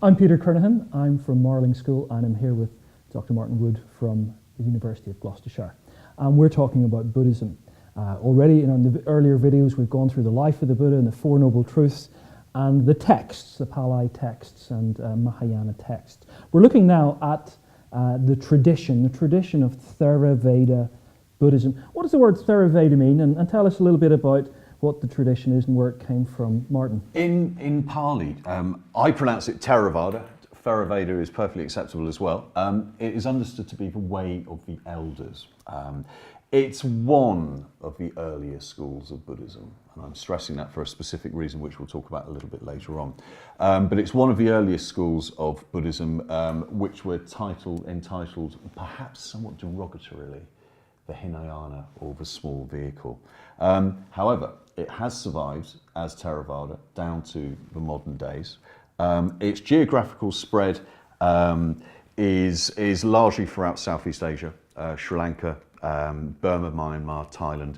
I'm Peter Kernahan. I'm from Marling School and I'm here with Dr. Martin Wood from the University of Gloucestershire. And we're talking about Buddhism. Already in the earlier videos we've gone through the life of the Buddha and the Four Noble Truths and the texts, the Pali texts and Mahayana texts. We're looking now at the tradition of Theravada Buddhism. What does the word Theravada mean? And tell us a little bit about what the tradition is and where it came from, Martin. In Pali, I pronounce it Theravada. Theravada is perfectly acceptable as well. It is understood to be the way of the elders. It's one of the earlier schools of Buddhism, and I'm stressing that for a specific reason which we'll talk about a little bit later on. But it's one of the earliest schools of Buddhism which were entitled, perhaps somewhat derogatorily, the Hinayana, or the small vehicle. However, it has survived as Theravada down to the modern days. Its geographical spread is largely throughout Southeast Asia, Sri Lanka, Burma, Myanmar, Thailand,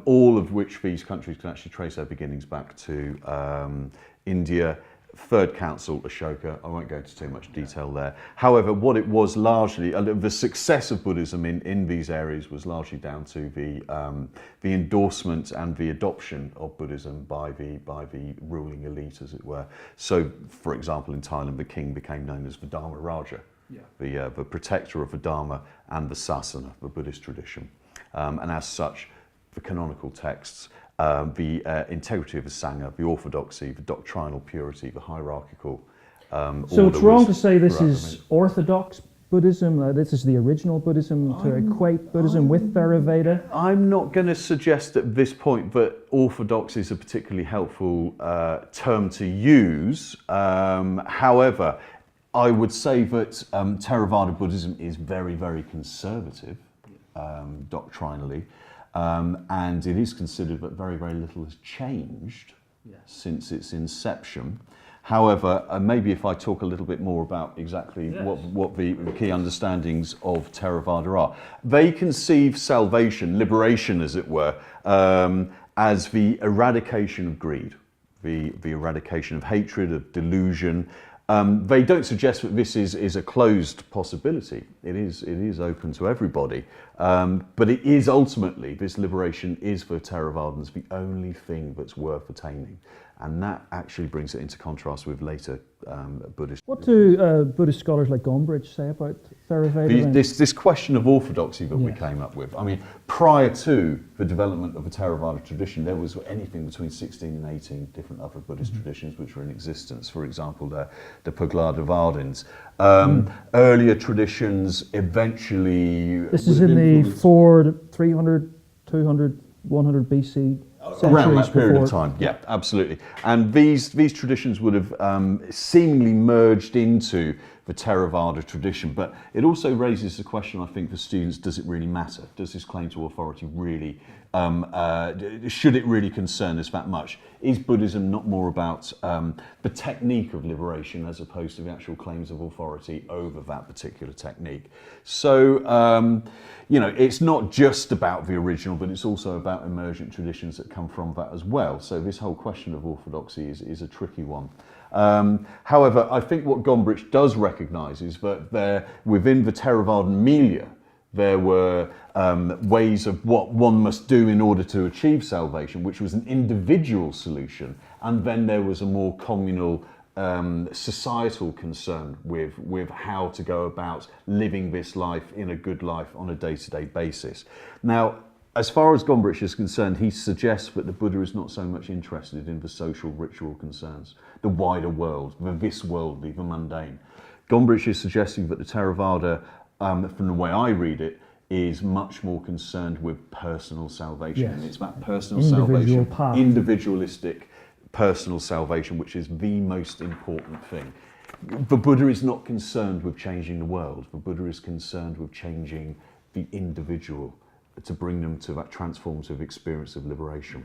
all of which these countries can actually trace their beginnings back to India, Third Council, Ashoka. I won't go into too much detail there. However, what it was largely, the success of Buddhism in these areas was largely down to the endorsement and the adoption of Buddhism by the ruling elite, as it were. So, for example, in Thailand, the king became known as the Dharma Raja, the protector of the Dharma and the Sasana, the Buddhist tradition. And as such, the canonical texts, the integrity of the Sangha, the orthodoxy, the doctrinal purity, the hierarchical So it's wrong to say this is orthodox Buddhism, this is the original Buddhism, to equate Buddhism with Theravada? I'm not going to suggest at this point that orthodox is a particularly helpful term to use. However, I would say that Theravada Buddhism is very, very conservative doctrinally. And it is considered that very, very little has changed since its inception. However, maybe if I talk a little bit more about exactly what the key understandings of Theravada are. They conceive salvation, liberation as it were, as the eradication of greed, the eradication of hatred, of delusion. They don't suggest that this is a closed possibility. It is open to everybody. But it is ultimately, this liberation is for Theravadins the only thing that's worth attaining. And that actually brings it into contrast with later Buddhist. What do Buddhist scholars like Gombrich say about Theravada? This question of orthodoxy that we came up with. I mean, prior to the development of the Theravada tradition, there was anything between 16 and 18 different other Buddhist traditions which were in existence. For example, the Pagladavadins. Earlier traditions eventually... This is in the 300, 200, 100 BC. Around that period of time, yeah, absolutely. And these traditions would have seemingly merged into the Theravada tradition, but it also raises the question, I think, for students, does it really matter? Does this claim to authority really, should it really concern us that much? Is Buddhism not more about the technique of liberation as opposed to the actual claims of authority over that particular technique? So, you know, it's not just about the original, but it's also about emergent traditions that come from that as well. So this whole question of orthodoxy is a tricky one. However, I think what Gombrich does recognise is that within the Theravadan milieu, there were ways of what one must do in order to achieve salvation, which was an individual solution, and then there was a more communal societal concern with how to go about living this life in a good life on a day-to-day basis. Now, as far as Gombrich is concerned, he suggests that the Buddha is not so much interested in the social ritual concerns, the wider world, the this-worldly, the mundane. Gombrich is suggesting that the Theravada, from the way I read it, is much more concerned with personal salvation. And it's about personal salvation, individualistic personal salvation, which is the most important thing. The Buddha is not concerned with changing the world. The Buddha is concerned with changing the individual, to bring them to that transformative experience of liberation.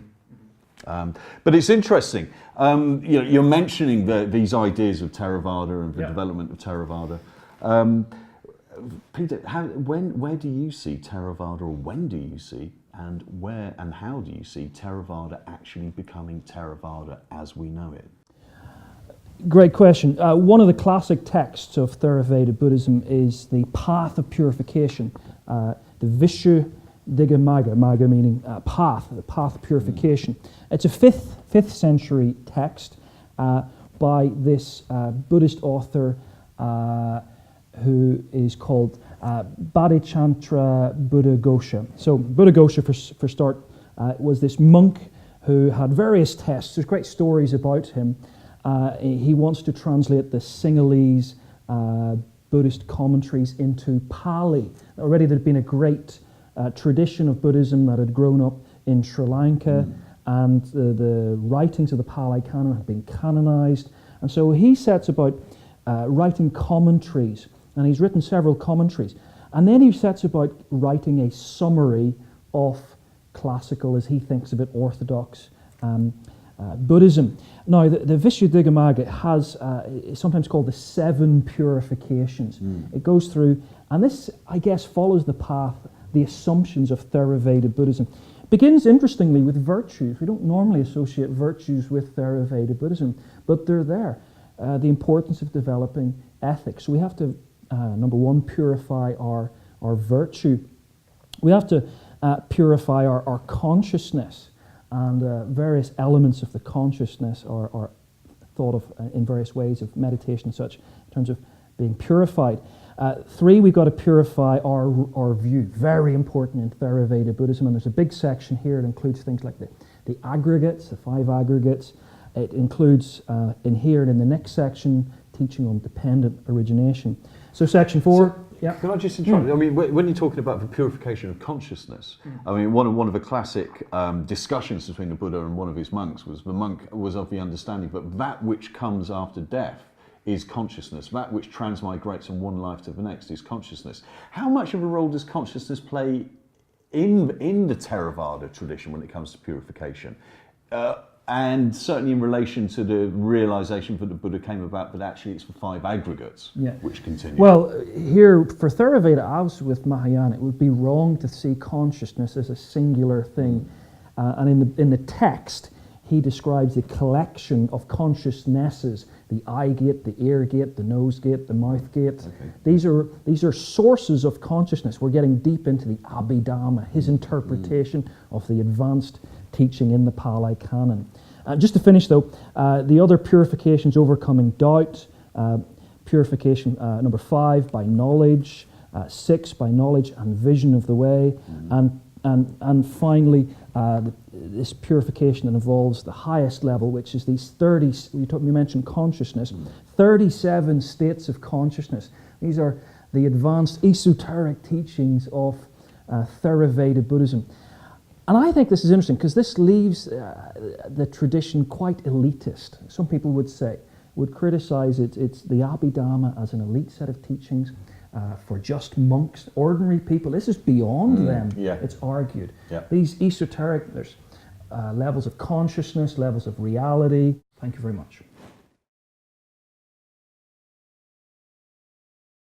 But it's interesting, you know, you're mentioning these ideas of Theravada and the development of Theravada. Peter, where do you see Theravada, or when do you see, and where and how do you see Theravada actually becoming Theravada as we know it? Great question. One of the classic texts of Theravada Buddhism is the Path of Purification, the Visuddhimagga, Magga meaning path, the path of purification. It's a 5th century text by this Buddhist author who is called Bodhichartra Buddhaghosa. So Buddhaghosa, for start, was this monk who had various tests. There's great stories about him. He wants to translate the Sinhalese Buddhist commentaries into Pali. Already there'd been a great tradition of Buddhism that had grown up in Sri Lanka, and the writings of the Pali Canon had been canonized. And so he sets about writing commentaries, and he's written several commentaries. And then he sets about writing a summary of classical, as he thinks of it, orthodox Buddhism. Now, the Visuddhimagga has, is sometimes called the 7 purifications. It goes through, and this, I guess, follows the path, the assumptions of Theravada Buddhism. Begins, interestingly, with virtues. We don't normally associate virtues with Theravada Buddhism, but they're there. The importance of developing ethics. We have to, number one, purify our virtue. We have to purify our consciousness, and various elements of the consciousness are thought of in various ways of meditation and such, in terms of being purified. 3, we've got to purify our view. Very important in Theravada Buddhism, and there's a big section here. It includes things like the aggregates, the 5 aggregates. It includes in here and in the next section teaching on dependent origination. So section 4. Yeah. Can I just interrupt? I mean, when you're talking about the purification of consciousness, I mean, one of the classic discussions between the Buddha and one of his monks was the monk was of the understanding that which comes after death is consciousness. That which transmigrates from one life to the next is consciousness. How much of a role does consciousness play in the Theravada tradition when it comes to purification? And certainly in relation to the realization that the Buddha came about that actually it's the 5 aggregates which continue. Well, here for Theravada, as with Mahayana, it would be wrong to see consciousness as a singular thing. And in the text, he describes a collection of consciousnesses: the eye gate, the ear gate, the nose gate, the mouth gate. Okay. These are sources of consciousness. We're getting deep into the Abhidhamma, his interpretation of the advanced teaching in the Pali Canon. Just to finish though, the other purifications: overcoming doubt, purification number 5 by knowledge, 6 by knowledge and vision of the way, and finally this purification that involves the highest level, which is these 30, you mentioned consciousness, 37 states of consciousness. These are the advanced esoteric teachings of Theravada Buddhism. And I think this is interesting because this leaves the tradition quite elitist. Some people would criticize it's the Abhidhamma as an elite set of teachings for just monks, ordinary people. This is beyond them, it's argued. Yeah. These esoteric, there's levels of consciousness, levels of reality. Thank you very much.